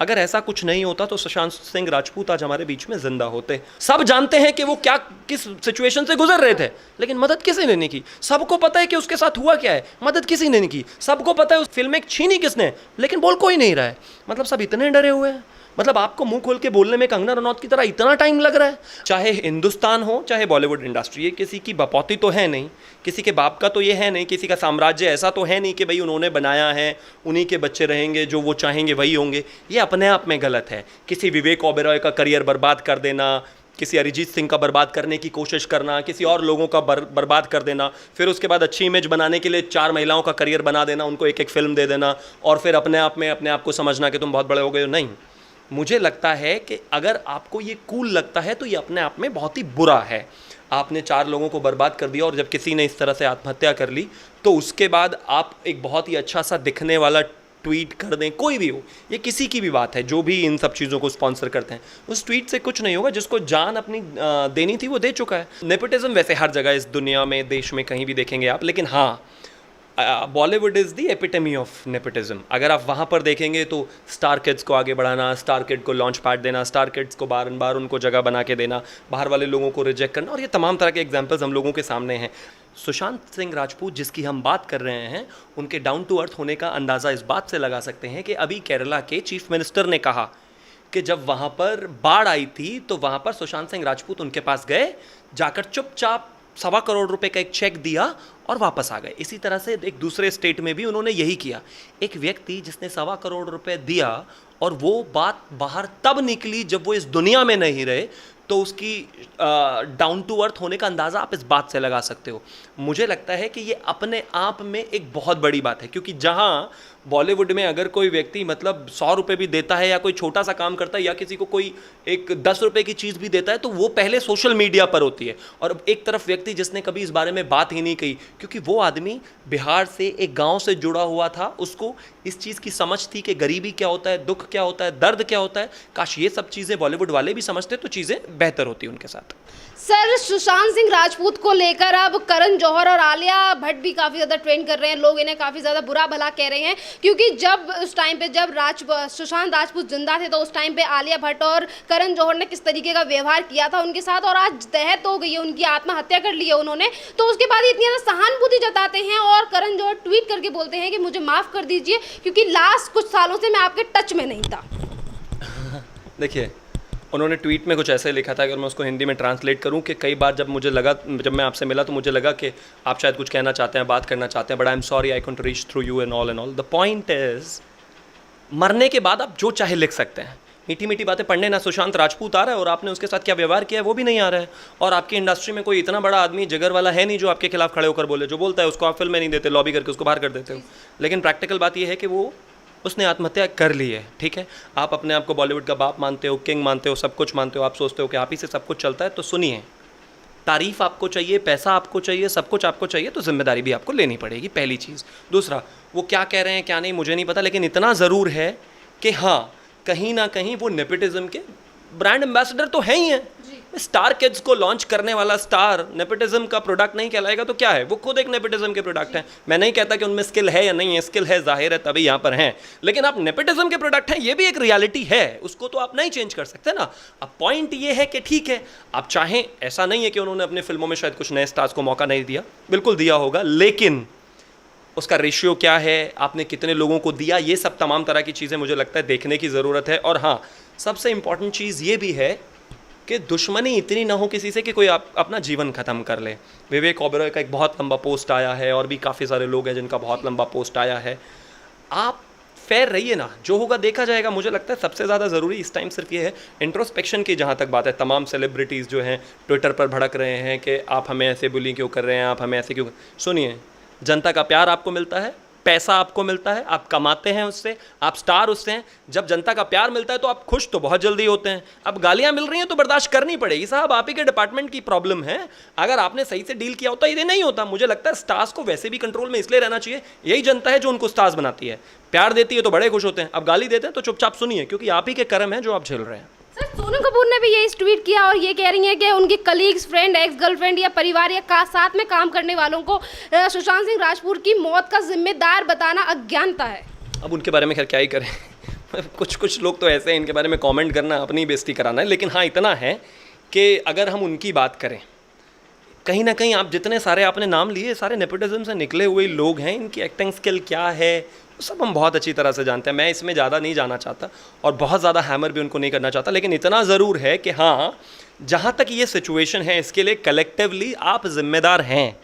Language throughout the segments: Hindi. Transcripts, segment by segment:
अगर ऐसा कुछ नहीं होता तो सुशांत सिंह राजपूत आज हमारे बीच में जिंदा होते। सब जानते हैं कि वो क्या किस सिचुएशन से गुजर रहे थे, लेकिन मदद किसी ने नहीं की। सबको पता है कि उसके साथ हुआ क्या है, मदद किसी ने नहीं की। सबको पता है उस फिल्म में छीनी किसने, लेकिन बोल कोई नहीं रहा है। मतलब सब इतने डरे हुए हैं। मतलब आपको मुंह खोल के बोलने में कंगना रनौत की तरह इतना टाइम लग रहा है। चाहे हिंदुस्तान हो चाहे बॉलीवुड इंडस्ट्री, ये किसी की बपौती तो है नहीं, किसी के बाप का तो ये है नहीं, किसी का साम्राज्य ऐसा तो है नहीं कि भाई उन्होंने बनाया है, उन्हीं के बच्चे रहेंगे, जो वो चाहेंगे वही होंगे। ये अपने आप में गलत है। किसी विवेक ओबेरॉय का करियर बर्बाद कर देना, किसी अरिजीत सिंह का बर्बाद करने की कोशिश करना, किसी और लोगों का बर्बाद कर देना, फिर उसके बाद अच्छी इमेज बनाने के लिए 4 महिलाओं का करियर बना देना, उनको एक एक फिल्म दे देना, और फिर अपने आप को समझना कि तुम बहुत बड़े हो गए हो। नहीं, मुझे लगता है कि अगर आपको ये कूल लगता है तो ये अपने आप में बहुत ही बुरा है। आपने 4 लोगों को बर्बाद कर दिया, और जब किसी ने इस तरह से आत्महत्या कर ली तो उसके बाद आप एक बहुत ही अच्छा सा दिखने वाला ट्वीट कर दें, कोई भी हो, ये किसी की भी बात है जो भी इन सब चीज़ों को स्पॉन्सर करते हैं, उस ट्वीट से कुछ नहीं होगा। जिसको जान अपनी देनी थी वो दे चुका है। नेपोटिज्म वैसे हर जगह इस दुनिया में, देश में कहीं भी देखेंगे आप, लेकिन हाँ, Bollywood is the epitome of nepotism. अगर आप वहाँ पर देखेंगे तो स्टार किड्स को आगे बढ़ाना, स्टार किड को लॉन्च पैड देना, स्टार किड्स को बार बार उनको जगह बना के देना, बाहर वाले लोगों को रिजेक्ट करना, और ये तमाम तरह के एग्जाम्पल्स हम लोगों के सामने हैं। सुशांत सिंह राजपूत जिसकी हम बात कर रहे हैं, उनके डाउन टू अर्थ होने का अंदाज़ा इस बात से लगा सकते हैं कि अभी केरला के चीफ मिनिस्टर ने कहा कि जब वहाँ पर बाढ़ आई थी तो वहाँ पर सुशांत सिंह राजपूत उनके पास गए, जाकर चुपचाप 1.25 करोड़ रुपए का एक चेक दिया और वापस आ गए। इसी तरह से एक दूसरे स्टेट में भी उन्होंने यही किया। एक व्यक्ति जिसने 1.25 करोड़ रुपए दिया, और वो बात बाहर तब निकली जब वो इस दुनिया में नहीं रहे, तो उसकी डाउन टू अर्थ होने का अंदाज़ा आप इस बात से लगा सकते हो। मुझे लगता है कि ये अपने आप में एक बहुत बड़ी बात है, क्योंकि जहाँ बॉलीवुड में अगर कोई व्यक्ति मतलब 100 रुपये भी देता है, या कोई छोटा सा काम करता है, या किसी को कोई एक 10 रुपये की चीज़ भी देता है, तो वो पहले सोशल मीडिया पर होती है। और एक तरफ व्यक्ति जिसने कभी इस बारे में बात ही नहीं कही, क्योंकि वो आदमी बिहार से एक गाँव से जुड़ा हुआ था, उसको इस चीज़ की समझ थी कि गरीबी क्या होता है, दुख क्या होता है, दर्द क्या होता है। काश ये सब चीज़ें बॉलीवुड वाले भी समझते तो चीज़ें बेहतर होती उनके साथ। सर, सुशांत सिंह राजपूत को लेकर अब करण जौहर और आलिया भट्ट भी काफ़ी ज़्यादा ट्रेंड कर रहे हैं। लोग इन्हें काफ़ी ज़्यादा बुरा भला कह रहे हैं, क्योंकि जब उस टाइम पे जब सुशांत राजपूत जिंदा थे तो उस टाइम पे आलिया भट्ट और करण जौहर ने किस तरीके का व्यवहार किया था उनके साथ, और आज तहत हो गई है, उनकी आत्महत्या कर ली है उन्होंने। तो उसके बाद इतनी ज़्यादा सहानुभूति जताते हैं, और करण जौहर ट्वीट करके बोलते हैं कि मुझे माफ़ कर दीजिए, क्योंकि लास्ट कुछ सालों से मैं आपके टच में नहीं था। देखिए, उन्होंने ट्वीट में कुछ ऐसे लिखा था, अगर मैं उसको हिंदी में ट्रांसलेट करूं, कि कई बार जब मैं आपसे मिला तो मुझे लगा कि आप शायद कुछ कहना चाहते हैं, बात करना चाहते हैं, but I am sorry I can't reach through you and all. The point is, मरने के बाद आप जो चाहे लिख सकते हैं। मीठी मीठी बातें पढ़ने ना सुशांत राजपूत आ रहा है, और आपने उसके साथ क्या व्यवहार किया है वो भी नहीं आ रहा है। और आपकी इंडस्ट्री में कोई इतना बड़ा आदमी जिगर वाला है नहीं जो आपके खिलाफ खड़े होकर बोले। जो बोलता है उसको आप फिल्म में नहीं देते, लॉबी करके उसको बाहर कर देते हो। लेकिन प्रैक्टिकल बात यह है कि उसने आत्महत्या कर ली है। ठीक है, आप अपने आप को बॉलीवुड का बाप मानते हो, किंग मानते हो, सब कुछ मानते हो, आप सोचते हो कि आप ही से सब कुछ चलता है, तो सुनिए, तारीफ आपको चाहिए, पैसा आपको चाहिए, सब कुछ आपको चाहिए, तो जिम्मेदारी भी आपको लेनी पड़ेगी, पहली चीज़। दूसरा, वो क्या कह रहे हैं क्या नहीं मुझे नहीं पता, लेकिन इतना ज़रूर है कि हाँ, कहीं ना कहीं वो नेपोटिज्म के ब्रांड एम्बेसडर तो है ही हैं। स्टार किड्स को लॉन्च करने वाला स्टार नेपोटिज्म का प्रोडक्ट नहीं कहलाएगा तो क्या है? वो खुद एक नेपोटिज्म के प्रोडक्ट है। मैं नहीं कहता कि उनमें स्किल है या नहीं है, स्किल है, जाहिर है, तभी यहाँ पर हैं, लेकिन आप नेपोटिज्म के प्रोडक्ट हैं, ये भी एक रियलिटी है, उसको तो आप नहीं चेंज कर सकते ना। अब पॉइंट ये है कि ठीक है, आप चाहें, ऐसा नहीं है कि उन्होंने अपनी फिल्मों में शायद कुछ नए स्टार्स को मौका नहीं दिया, बिल्कुल दिया होगा, लेकिन उसका रेशियो क्या है, आपने कितने लोगों को दिया, ये सब तमाम तरह की चीज़ें मुझे लगता है देखने की ज़रूरत है। और हाँ, सबसे इम्पॉर्टेंट चीज़ ये भी है कि दुश्मनी इतनी ना हो किसी से कि कोई अपना जीवन ख़त्म कर ले। विवेक ओबेरॉय का एक बहुत लंबा पोस्ट आया है, और भी काफ़ी सारे लोग हैं जिनका बहुत लंबा पोस्ट आया है। आप फेयर रहिए ना, जो होगा देखा जाएगा। मुझे लगता है सबसे ज़्यादा ज़रूरी इस टाइम सिर्फ ये है इंट्रोस्पेक्शन की, जहाँ तक बात है। तमाम सेलिब्रिटीज़ जो हैं ट्विटर पर भड़क रहे हैं कि आप हमें ऐसे बुली क्यों कर रहे हैं, आप हमें ऐसे क्यों। सुनिए, जनता का प्यार आपको मिलता है, पैसा आपको मिलता है, आप कमाते हैं उससे, आप स्टार उससे हैं। जब जनता का प्यार मिलता है तो आप खुश तो बहुत जल्दी होते हैं। अब गालियां मिल रही हैं तो बर्दाश्त करनी पड़ेगी साहब, आप ही के डिपार्टमेंट की प्रॉब्लम है। अगर आपने सही से डील किया होता ये नहीं होता। मुझे लगता है स्टार्स को वैसे भी कंट्रोल में इसलिए रहना चाहिए, यही जनता है जो उनको स्टार्स बनाती है। प्यार देती है तो बड़े खुश होते हैं, अब गाली देते हैं तो चुपचाप सुनिए, क्योंकि आप ही के कर्म हैं जो आप झेल रहे हैं। सर, सोनम कपूर ने भी यही ट्वीट किया और ये कह रही हैं कि उनकी कलीग्स, फ्रेंड, एक्स गर्लफ्रेंड या परिवार या साथ में काम करने वालों को सुशांत सिंह राजपूत की मौत का जिम्मेदार बताना अज्ञानता है। अब उनके बारे में खैर क्या ही करें, कुछ कुछ लोग तो ऐसे हैं, इनके बारे में कमेंट करना अपनी बेइज्जती कराना है। लेकिन हाँ, इतना है कि अगर हम उनकी बात करें, कहीं ना कहीं आप जितने सारे आपने नाम लिए, सारे नेपोटिज्म से निकले हुए लोग हैं। इनकी एक्टिंग स्किल क्या है वो सब हम बहुत अच्छी तरह से जानते हैं। मैं इसमें ज़्यादा नहीं जाना चाहता और बहुत ज़्यादा हैमर भी उनको नहीं करना चाहता। लेकिन इतना ज़रूर है कि हाँ, जहाँ तक ये सिचुएशन है इसके लिए कलेक्टिवली आप जिम्मेदार हैं,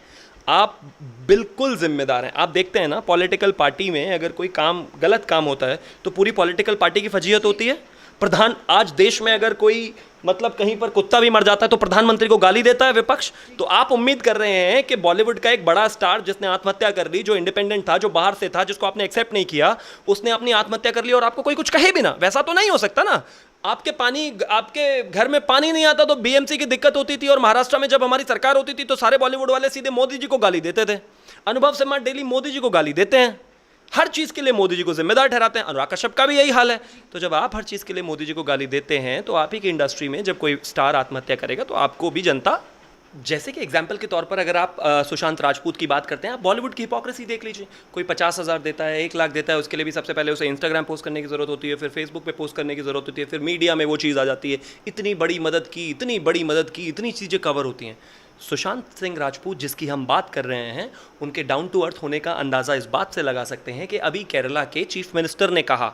आप बिल्कुल जिम्मेदार हैं। आप देखते हैं ना, पॉलिटिकल पार्टी में अगर कोई काम गलत काम होता है तो पूरी पॉलिटिकल पार्टी की फजीहत होती है। प्रधान, आज देश में अगर कोई मतलब कहीं पर कुत्ता भी मर जाता है तो प्रधानमंत्री को गाली देता है विपक्ष। तो आप उम्मीद कर रहे हैं कि बॉलीवुड का एक बड़ा स्टार जिसने आत्महत्या कर ली, जो इंडिपेंडेंट था, जो बाहर से था, जिसको आपने एक्सेप्ट नहीं किया, उसने अपनी आत्महत्या कर ली और आपको कोई कुछ कहे भी ना? वैसा तो नहीं हो सकता ना। आपके घर में पानी नहीं आता तो बीएमसी की दिक्कत होती थी, और महाराष्ट्र में जब हमारी सरकार होती थी तो सारे बॉलीवुड वाले सीधे मोदी जी को गाली देते थे। अनुभव सिन्हा डेली मोदी जी को गाली देते हैं, हर चीज़ के लिए मोदी जी को जिम्मेदार ठहराते हैं। अनुराग कश्यप का भी यही हाल है। तो जब आप हर चीज़ के लिए मोदी जी को गाली देते हैं तो आप ही की इंडस्ट्री में जब कोई स्टार आत्महत्या करेगा तो आपको भी जनता, जैसे कि एग्जाम्पल के तौर पर अगर आप सुशांत राजपूत की बात करते हैं, आप बॉलीवुड की हिपोक्रेसी देख लीजिए। कोई 50,000 देता है, 1 लाख देता है, उसके लिए भी सबसे पहले उसे इंस्टाग्राम पोस्ट करने की ज़रूरत होती है, फिर फेसबुक पे पोस्ट करने की ज़रूरत होती है, फिर मीडिया में वो चीज़ आ जाती है, इतनी बड़ी मदद की, इतनी बड़ी मदद की, इतनी चीज़ें कवर होती हैं। सुशांत सिंह राजपूत जिसकी हम बात कर रहे हैं, उनके डाउन टू अर्थ होने का अंदाज़ा इस बात से लगा सकते हैं कि अभी केरला के चीफ मिनिस्टर ने कहा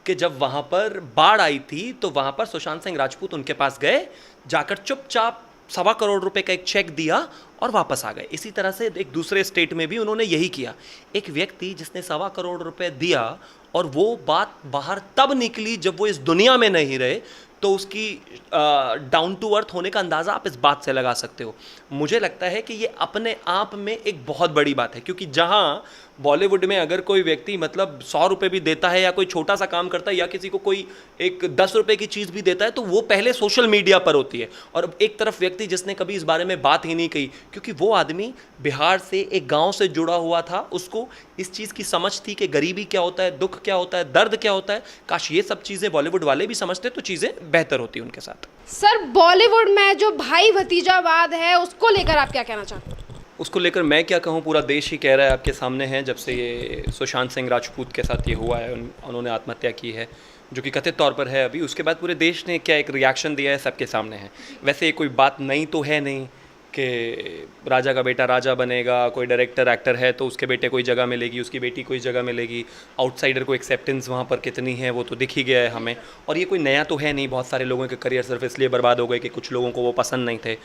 कि जब वहाँ पर बाढ़ आई थी तो वहाँ पर सुशांत सिंह राजपूत उनके पास गए, जाकर चुपचाप 1.25 करोड़ रुपए का एक चेक दिया और वापस आ गए। इसी तरह से एक दूसरे स्टेट में भी उन्होंने यही किया। एक व्यक्ति जिसने 1.25 करोड़ रुपए दिया और वो बात बाहर तब निकली जब वो इस दुनिया में नहीं रहे, तो उसकी डाउन टू अर्थ होने का अंदाज़ा आप इस बात से लगा सकते हो। मुझे लगता है कि ये अपने आप में एक बहुत बड़ी बात है, क्योंकि जहाँ बॉलीवुड में अगर कोई व्यक्ति मतलब 100 रुपये भी देता है या कोई छोटा सा काम करता है या किसी को कोई एक 10 रुपये की चीज़ भी देता है तो वो पहले सोशल मीडिया पर होती है। और एक तरफ व्यक्ति जिसने कभी इस बारे में बात ही नहीं कही, क्योंकि वो आदमी बिहार से एक गाँव से जुड़ा हुआ था, उसको इस चीज़ की समझ थी कि गरीबी क्या होता है, दुख क्या होता है, दर्द क्या होता है। काश ये सब चीज़ें बॉलीवुड वाले भी समझते तो चीज़ें बेहतर होती उनके साथ। सर, बॉलीवुड में जो भाई भतीजावाद है उसको लेकर आप क्या कहना चाहते हैं? उसको लेकर मैं क्या कहूँ, पूरा देश ही कह रहा है, आपके सामने है। जब से ये सुशांत सिंह राजपूत के साथ ये हुआ है, उन्होंने आत्महत्या की है, जो कि कथित तौर पर है अभी, उसके बाद पूरे देश ने क्या एक रिएक्शन दिया है सबके सामने है। वैसे ये कोई बात नई तो है नहीं कि राजा का बेटा राजा बनेगा, कोई डायरेक्टर एक्टर है तो उसके बेटे कोई जगह मिलेगी, उसकी बेटी कोई जगह मिलेगी। आउटसाइडर को एक्सेप्टेंस वहाँ पर कितनी है वो तो दिख ही गया है हमें। और ये कोई नया तो है नहीं। बहुत सारे लोगों के करियर सिर्फ इसलिए बर्बाद हो गए कि कुछ लोगों को वो पसंद नहीं थे,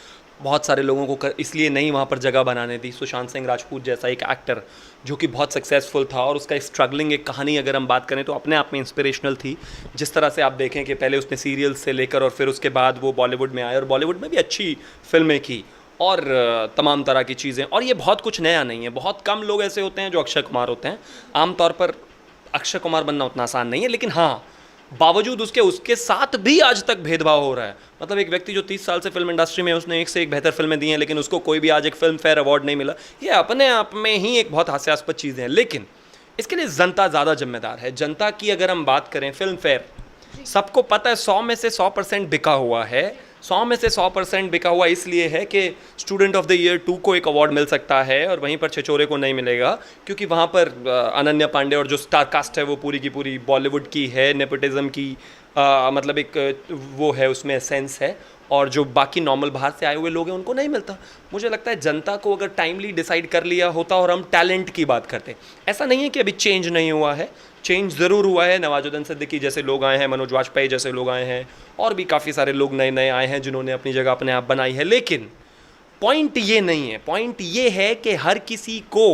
बहुत सारे लोगों को इसलिए नहीं वहाँ पर जगह बनाने दी। सुशांत सिंह राजपूत जैसा एक एक्टर जो कि बहुत सक्सेसफुल था, और उसका स्ट्रगलिंग एक कहानी अगर हम बात करें तो अपने आप में इंस्पिरेशनल थी। जिस तरह से आप देखें कि पहले उसने सीरियल से लेकर और फिर उसके बाद वो बॉलीवुड में आए और बॉलीवुड में भी अच्छी फिल्में की और तमाम तरह की चीज़ें। और ये बहुत कुछ नया नहीं है। बहुत कम लोग ऐसे होते हैं जो अक्षय कुमार होते हैं। आमतौर पर अक्षय कुमार बनना उतना आसान नहीं है, लेकिन हाँ, बावजूद उसके साथ भी आज तक भेदभाव हो रहा है। मतलब एक व्यक्ति जो 30 साल से फिल्म इंडस्ट्री में, उसने एक से एक बेहतर फिल्में दी हैं, लेकिन उसको कोई भी आज एक फिल्म फेयर अवार्ड नहीं मिला। ये अपने आप में ही एक बहुत हास्यास्पद चीज़ें हैं, लेकिन इसके लिए जनता ज़्यादा जिम्मेदार है। जनता की अगर हम बात करें, फिल्म फेयर सबको पता है 100 में से 100% बिका हुआ है। 100 में से 100% बिका हुआ इसलिए है कि स्टूडेंट ऑफ द ईयर 2 को एक अवार्ड मिल सकता है और वहीं पर छिछोरे को नहीं मिलेगा, क्योंकि वहाँ पर अनन्या पांडे और जो स्टार कास्ट है वो पूरी की पूरी बॉलीवुड की है। नेपोटिज्म की मतलब एक वो है, उसमें सेंस है, और जो बाकी नॉर्मल बाहर से आए हुए लोग हैं उनको नहीं मिलता। मुझे लगता है जनता को अगर टाइमली डिसाइड कर लिया होता और हम टैलेंट की बात करते, ऐसा नहीं है कि अभी चेंज नहीं हुआ है, चेंज ज़रूर हुआ है। नवाजुद्दीन सिद्दीकी जैसे लोग आए हैं, मनोज वाजपेयी जैसे लोग आए हैं, और भी काफ़ी सारे लोग नए नए आए हैं जिन्होंने अपनी जगह अपने आप बनाई है। लेकिन पॉइंट ये नहीं है। पॉइंट ये है कि हर किसी को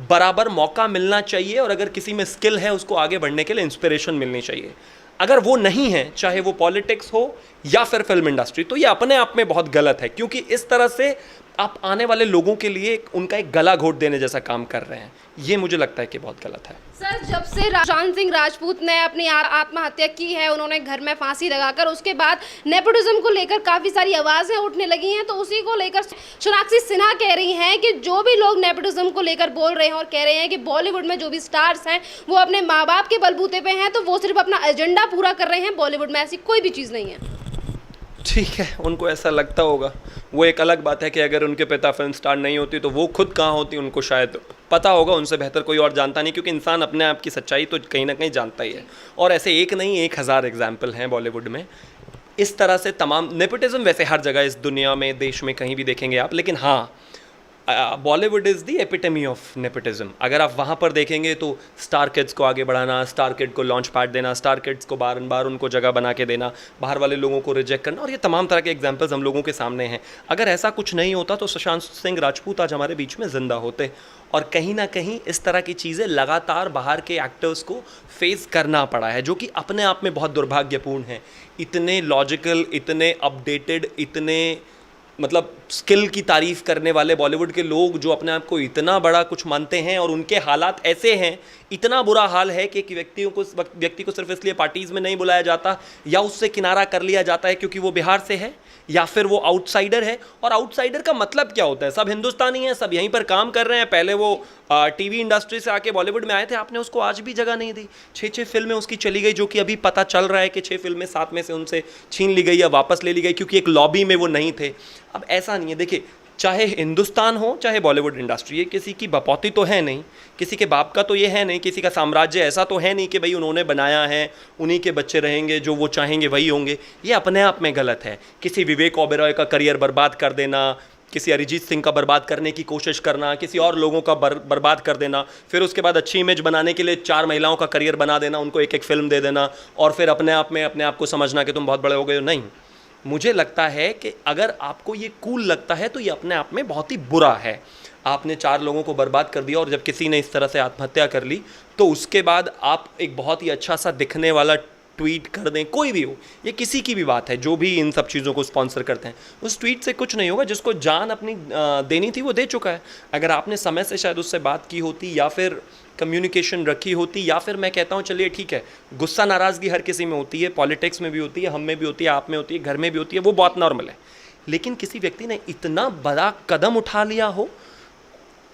बराबर मौका मिलना चाहिए, और अगर किसी में स्किल है उसको आगे बढ़ने के लिए इंस्पिरेशन मिलनी चाहिए। अगर वो नहीं है, चाहे वो पॉलिटिक्स हो या फिर फिल्म इंडस्ट्री, तो ये अपने आप में बहुत गलत है, क्योंकि इस तरह से आप आने वाले लोगों के लिए उनका एक गला घोट देने जैसा काम कर रहे हैं। ये मुझे लगता है कि बहुत गलत है। सर, जब से सुशांत सिंह राजपूत ने अपनी आत्महत्या की है, उन्होंने घर में फांसी लगाकर, उसके बाद नेपोटिज्म को लेकर काफ़ी सारी आवाज़ें उठने लगी हैं। तो उसी को लेकर सोनाक्षी सिन्हा कह रही हैं कि जो भी लोग नेपोटिज्म को लेकर बोल रहे हैं और कह रहे हैं कि बॉलीवुड में जो भी स्टार्स हैं वो अपने माँ बाप के बलबूते पे हैं, तो वो सिर्फ अपना एजेंडा पूरा कर रहे हैं। बॉलीवुड में ऐसी कोई भी चीज़ नहीं है। ठीक है, उनको ऐसा लगता होगा। वो एक अलग बात है कि अगर उनके पिता फिल्म स्टार नहीं होती तो वो खुद कहाँ होती, उनको शायद पता होगा उनसे बेहतर कोई और जानता नहीं, क्योंकि इंसान अपने आप की सच्चाई तो कहीं ना कहीं जानता ही है। और ऐसे एक नहीं 1000 एग्जाम्पल हैं बॉलीवुड में इस तरह से। तमाम नेपोटिज्म वैसे हर जगह इस दुनिया में, देश में कहीं भी देखेंगे आप, लेकिन हाँ Bollywood is the epitome of nepotism. अगर आप वहाँ पर देखेंगे तो स्टार किड्स को आगे बढ़ाना, स्टार किड को लॉन्च पैड देना, स्टार किड्स को बार बार उनको जगह बना के देना, बाहर वाले लोगों को रिजेक्ट करना, और ये तमाम तरह के एग्जाम्पल्स हम लोगों के सामने हैं। अगर ऐसा कुछ नहीं होता तो सुशांत सिंह राजपूत आज हमारे बीच में ज़िंदा होते। और कहीं ना कहीं इस तरह की चीज़ें लगातार बाहर के एक्टर्स को फेस करना पड़ा है, जो कि अपने आप में बहुत दुर्भाग्यपूर्ण है। इतने लॉजिकल, इतने अपडेटेड, इतने मतलब स्किल की तारीफ़ करने वाले बॉलीवुड के लोग जो अपने आप को इतना बड़ा कुछ मानते हैं, और उनके हालात ऐसे हैं, इतना बुरा हाल है कि एक व्यक्ति को सिर्फ इसलिए पार्टीज़ में नहीं बुलाया जाता या उससे किनारा कर लिया जाता है क्योंकि वो बिहार से है या फिर वो आउटसाइडर है। और आउटसाइडर का मतलब क्या होता है? सब हिंदुस्तानी हैं, सब यहीं पर काम कर रहे हैं। पहले वो टीवी इंडस्ट्री से आके बॉलीवुड में आए थे, आपने उसको आज भी जगह नहीं दी। 6 फिल्में उसकी चली गई, जो कि अभी पता चल रहा है कि 6 फिल्में 7 में से उनसे छीन ली गई या वापस ले ली गई, क्योंकि एक लॉबी में वो नहीं थे। अब ऐसा नहीं है, देखिए, चाहे हिंदुस्तान हो चाहे बॉलीवुड इंडस्ट्री, ये किसी की बपौती तो है नहीं, किसी के बाप का तो ये है नहीं, किसी का साम्राज्य ऐसा तो है नहीं कि भाई उन्होंने बनाया है, उन्हीं के बच्चे रहेंगे, जो वो चाहेंगे वही होंगे। ये अपने आप में गलत है। किसी विवेक ओबेरॉय का करियर बर्बाद कर देना, किसी अरिजीत सिंह का बर्बाद करने की कोशिश करना, किसी और लोगों का बर्बाद कर देना, फिर उसके बाद अच्छी इमेज बनाने के लिए 4 महिलाओं का करियर बना देना, उनको एक फिल्म दे देना, और फिर अपने आप को समझना कि तुम बहुत बड़े हो गए हो। नहीं, मुझे लगता है कि अगर आपको ये कूल लगता है तो ये अपने आप में बहुत ही बुरा है। आपने 4 लोगों को बर्बाद कर दिया, और जब किसी ने इस तरह से आत्महत्या कर ली तो उसके बाद आप एक बहुत ही अच्छा सा दिखने वाला ट्वीट कर दें, कोई भी हो, ये किसी की भी बात है जो भी इन सब चीज़ों को स्पॉन्सर करते हैं, उस ट्वीट से कुछ नहीं होगा। जिसको जान अपनी देनी थी वो दे चुका है। अगर आपने समय से शायद उससे बात की होती, या फिर कम्युनिकेशन रखी होती, या फिर मैं कहता हूँ चलिए ठीक है, गुस्सा नाराज़गी हर किसी में होती है, पॉलिटिक्स में भी होती है, हम में भी होती है, आप में होती है, घर में भी होती है, वो बहुत नॉर्मल है। लेकिन किसी व्यक्ति ने इतना बड़ा कदम उठा लिया हो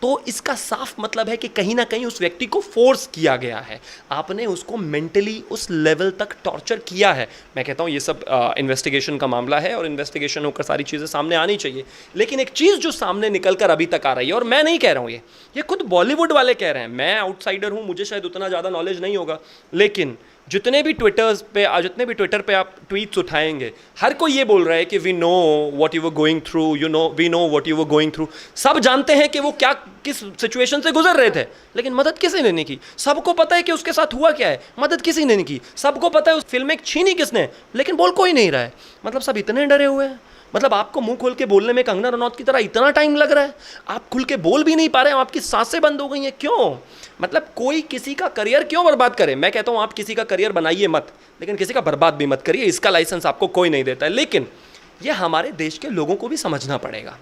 तो इसका साफ मतलब है कि कहीं ना कहीं उस व्यक्ति को फोर्स किया गया है, आपने उसको मेंटली उस लेवल तक टॉर्चर किया है। मैं कहता हूँ ये सब इन्वेस्टिगेशन का मामला है, और इन्वेस्टिगेशन होकर सारी चीज़ें सामने आनी चाहिए। लेकिन एक चीज़ जो सामने निकल कर अभी तक आ रही है, और मैं नहीं कह रहा हूँ, ये खुद बॉलीवुड वाले कह रहे हैं, मैं आउटसाइडर हूँ, मुझे शायद उतना ज़्यादा नॉलेज नहीं होगा, लेकिन जितने भी ट्विटर पे आप ट्वीट्स उठाएंगे, हर कोई ये बोल रहा है कि we know what you were going through, we know what you were going through. सब जानते हैं कि वो किस सिचुएशन से गुजर रहे थे, लेकिन मदद किसी ने नहीं की। सबको पता है कि उसके साथ हुआ क्या है, मदद किसी ने नहीं की। सबको पता है उस फिल्म छीनी किसने, लेकिन बोल कोई नहीं रहा है। मतलब सब इतने डरे हुए हैं। मतलब आपको मुंह खोल के बोलने में कंगना रनौत की तरह इतना टाइम लग रहा है, आप खुल के बोल भी नहीं पा रहे हैं, आपकी सांसें बंद हो गई हैं। क्यों? मतलब कोई किसी का करियर क्यों बर्बाद करे? मैं कहता हूँ आप किसी का करियर बनाइए मत, लेकिन किसी का बर्बाद भी मत करिए, इसका लाइसेंस आपको कोई नहीं देता है। लेकिन ये हमारे देश के लोगों को भी समझना पड़ेगा।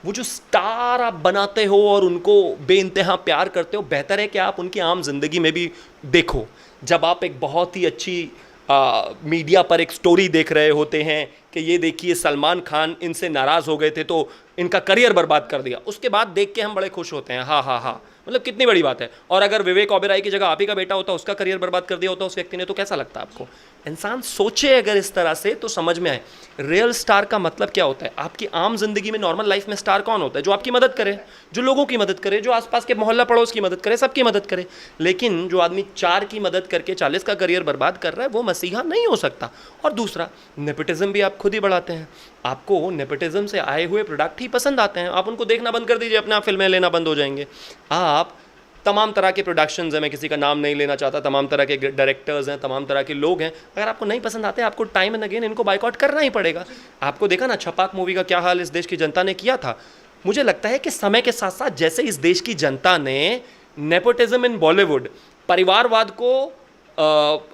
वो जो स्टार आप बनाते हो और उनको बेइंतहा प्यार करते हो, बेहतर है कि आप उनकी आम जिंदगी में भी देखो। जब आप एक बहुत ही अच्छी मीडिया पर एक स्टोरी देख रहे होते हैं कि ये देखिए सलमान खान इनसे नाराज़ हो गए थे तो इनका करियर बर्बाद कर दिया, उसके बाद देख के हम बड़े खुश होते हैं, हाँ हाँ हाँ, मतलब कितनी बड़ी बात है। और अगर विवेक ओबेरॉय की जगह आप ही का बेटा होता, उसका करियर बर्बाद कर दिया होता उस व्यक्ति ने, तो कैसा लगता आपको? इंसान सोचे अगर इस तरह से तो समझ में आए रियल स्टार का मतलब क्या होता है। आपकी आम जिंदगी में, नॉर्मल लाइफ में स्टार कौन होता है? जो आपकी मदद करे, जो लोगों की मदद करे, जो आसपास के मोहल्ला पड़ोस की मदद करे, सबकी मदद करे। लेकिन जो आदमी 4 की मदद करके 40 का करियर बर्बाद कर रहा है, वो मसीहा नहीं हो सकता। और दूसरा, नेपोटिज्म भी आप खुद ही बढ़ाते हैं। आपको नेपोटिज्म से आए हुए प्रोडक्ट ही पसंद आते हैं, आप उनको देखना बंद कर दीजिए, अपने आप फिल्में लेना बंद हो जाएंगे। आप तमाम तरह के प्रोडक्शंस हैं, मैं किसी का नाम नहीं लेना चाहता, तमाम तरह के डायरेक्टर्स हैं, तमाम तरह के लोग हैं, अगर आपको नहीं पसंद आते आपको टाइम एंड अगेन इनको बाइकआउट करना ही पड़ेगा। आपको देखा ना छपाक मूवी का क्या हाल इस देश की जनता ने किया था। मुझे लगता है कि समय के साथ साथ जैसे इस देश की जनता ने नेपोटिज्म इन बॉलीवुड, परिवारवाद को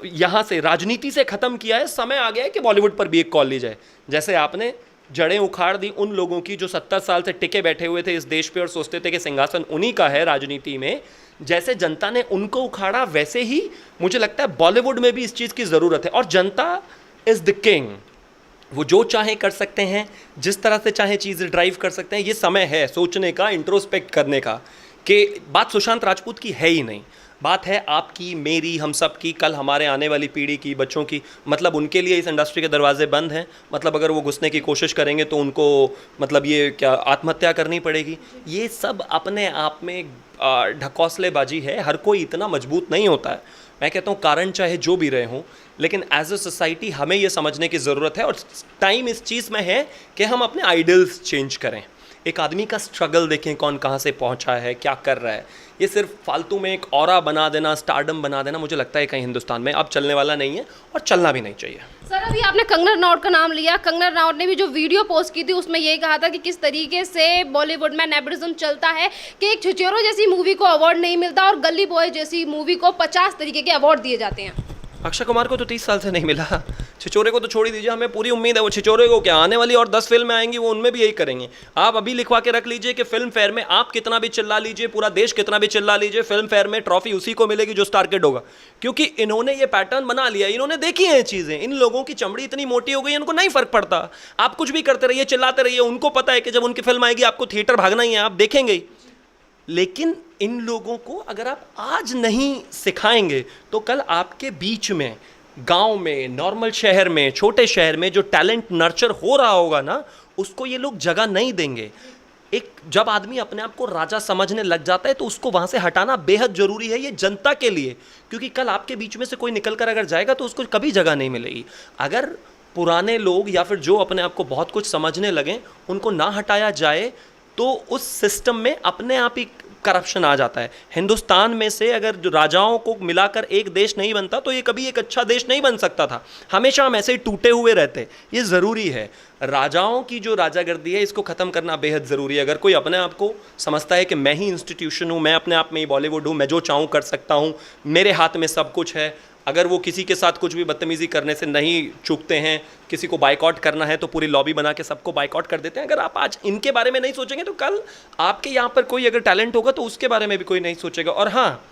यहाँ से, राजनीति से ख़त्म किया है, समय आ गया है कि बॉलीवुड पर भी एक कॉल ली जाए। जैसे आपने जड़ें उखाड़ दी उन लोगों की जो 70 साल से टिके बैठे हुए थे इस देश पे और सोचते थे कि सिंहासन उन्हीं का है राजनीति में, जैसे जनता ने उनको उखाड़ा, वैसे ही मुझे लगता है बॉलीवुड में भी इस चीज़ की ज़रूरत है। और जनता इज़ द किंग, वो जो चाहे कर सकते हैं, जिस तरह से चाहे चीज़ें ड्राइव कर सकते हैं। ये समय है सोचने का, इंट्रोस्पेक्ट करने का, कि बात सुशांत राजपूत की है ही नहीं, बात है आपकी, मेरी, हम सब की, कल हमारे आने वाली पीढ़ी की, बच्चों की। मतलब उनके लिए इस इंडस्ट्री के दरवाजे बंद हैं। मतलब अगर वो घुसने की कोशिश करेंगे तो उनको मतलब ये क्या आत्महत्या करनी पड़ेगी। ये सब अपने आप में ढकोसलेबाजी है, हर कोई इतना मजबूत नहीं होता है। मैं कहता हूँ कारण चाहे जो भी रहे हों, लेकिन एज अ सोसाइटी हमें ये समझने की ज़रूरत है और टाइम इस चीज़ में है कि हम अपने आइडल्स चेंज करें। एक आदमी का स्ट्रगल देखें, कौन कहाँ से पहुँचा है, क्या कर रहा है। ये सिर्फ फालतू में एक ऑरा बना देना, स्टारडम बना देना, मुझे लगता है कहीं हिंदुस्तान में अब चलने वाला नहीं है और चलना भी नहीं चाहिए। सर, अभी आपने कंगना रनौत का नाम लिया। कंगना रनौत ने भी जो वीडियो पोस्ट की थी उसमें यही कहा था कि किस तरीके से बॉलीवुड में नेपोटिज्म चलता है कि एक छिछोरे जैसी मूवी को अवार्ड नहीं मिलता और गली बॉय जैसी मूवी को 50 तरीके के अवार्ड दिए जाते हैं। अक्षय कुमार को तो 30 साल से नहीं मिला, छिछोरे को तो छोड़ ही दीजिए। हमें पूरी उम्मीद है वो छिछोरे को क्या आने वाली और 10 फिल्में आएंगी वो उनमें भी यही करेंगे। आप अभी लिखवा के रख लीजिए कि फिल्म फेयर में आप कितना भी चिल्ला लीजिए, पूरा देश कितना भी चिल्ला लीजिए, फिल्म फेयर में ट्रॉफी उसी को मिलेगी जो स्टार किड होगा, क्योंकि इन्होंने ये पैटर्न बना लिया, इन्होंने देखी है चीज़ें। इन लोगों की चमड़ी इतनी मोटी हो गई है, उनको नहीं फर्क पड़ता। आप कुछ भी करते रहिए, चिल्लाते रहिए, उनको पता है कि जब उनकी फिल्म आएगी आपको थिएटर भागना ही है, आप देखेंगे ही। लेकिन इन लोगों को अगर आप आज नहीं सिखाएंगे तो कल आपके बीच में, गांव में, नॉर्मल शहर में, छोटे शहर में जो टैलेंट नर्चर हो रहा होगा ना, उसको ये लोग जगह नहीं देंगे। एक जब आदमी अपने आप को राजा समझने लग जाता है तो उसको वहाँ से हटाना बेहद ज़रूरी है, ये जनता के लिए, क्योंकि कल आपके बीच में से कोई निकल कर अगर जाएगा तो उसको कभी जगह नहीं मिलेगी। अगर पुराने लोग या फिर जो अपने आप को बहुत कुछ समझने लगें उनको ना हटाया जाए तो उस सिस्टम में अपने आप ही करप्शन आ जाता है। हिंदुस्तान में से अगर जो राजाओं को मिलाकर एक देश नहीं बनता तो ये कभी एक अच्छा देश नहीं बन सकता था। हमेशा हम ऐसे ही टूटे हुए रहते। ये ज़रूरी है, राजाओं की जो राजागर्दी है इसको ख़त्म करना बेहद ज़रूरी है। अगर कोई अपने आप को समझता है कि मैं ही इंस्टीट्यूशन हूँ, मैं अपने आप में ही बॉलीवुड हूँ, मैं जो चाहूँ कर सकता हूँ, मेरे हाथ में सब कुछ है, अगर वो किसी के साथ कुछ भी बदतमीज़ी करने से नहीं चूकते हैं, किसी को बाइकआउट करना है तो पूरी लॉबी बना के सबको बाइकआउट कर देते हैं। अगर आप आज इनके बारे में नहीं सोचेंगे तो कल आपके यहाँ पर कोई अगर टैलेंट होगा तो उसके बारे में भी कोई नहीं सोचेगा। और हाँ,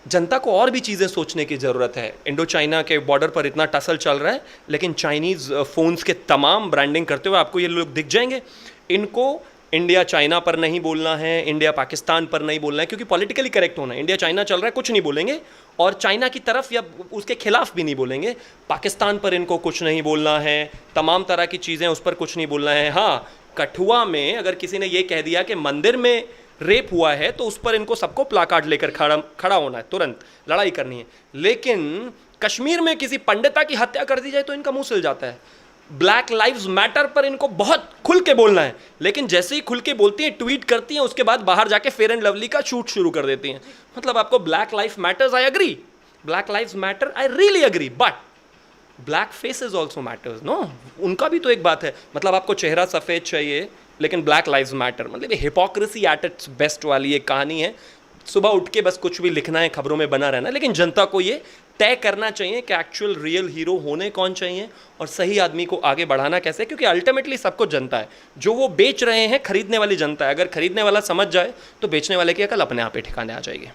जनता को और भी चीज़ें सोचने की ज़रूरत है। इंडो चाइना के बॉर्डर पर इतना टसल चल रहा है, लेकिन चाइनीज़ फ़ोन्स के तमाम ब्रांडिंग करते हुए आपको ये लोग दिख जाएंगे। इनको इंडिया चाइना पर नहीं बोलना है, इंडिया पाकिस्तान पर नहीं बोलना है, क्योंकि पॉलिटिकली करेक्ट होना है। इंडिया चाइना चल रहा है, कुछ नहीं बोलेंगे, और चाइना की तरफ या उसके खिलाफ भी नहीं बोलेंगे। पाकिस्तान पर इनको कुछ नहीं बोलना है, तमाम तरह की चीज़ें उस पर कुछ नहीं बोलना है। हाँ, कठुआ में अगर किसी ने ये कह दिया कि मंदिर में रेप हुआ है तो उस पर इनको सबको प्लाकार्ड लेकर खड़ा होना है, तुरंत लड़ाई करनी है। लेकिन कश्मीर में किसी पंडिता की हत्या कर दी जाए तो इनका मुंह सिल जाता है। ब्लैक लाइव्स मैटर पर इनको बहुत खुल के बोलना है, लेकिन जैसे ही खुल के बोलती हैं, ट्वीट करती हैं, उसके बाद बाहर जाके फेयर एंड लवली का शूट शुरू कर देती हैं। मतलब आपको black life matters, I agree, black lives matter, I really agree, but black faces also matters, no? उनका भी तो एक बात है। मतलब आपको चेहरा सफ़ेद चाहिए लेकिन ब्लैक लाइव्स मैटर, मतलब ये हिपोक्रेसी एट इट्स बेस्ट वाली एक कहानी है। सुबह उठ के बस कुछ भी लिखना है, खबरों में बना रहना है, लेकिन जनता को ये तय करना चाहिए कि एक्चुअल रियल हीरो होने कौन चाहिए और सही आदमी को आगे बढ़ाना कैसे, क्योंकि अल्टीमेटली सबको जनता है। जो वो बेच रहे हैं, खरीदने वाली जनता है। अगर खरीदने वाला समझ जाए तो बेचने वाले की अकल अपने आप ही ठिकाने आ जाएगी।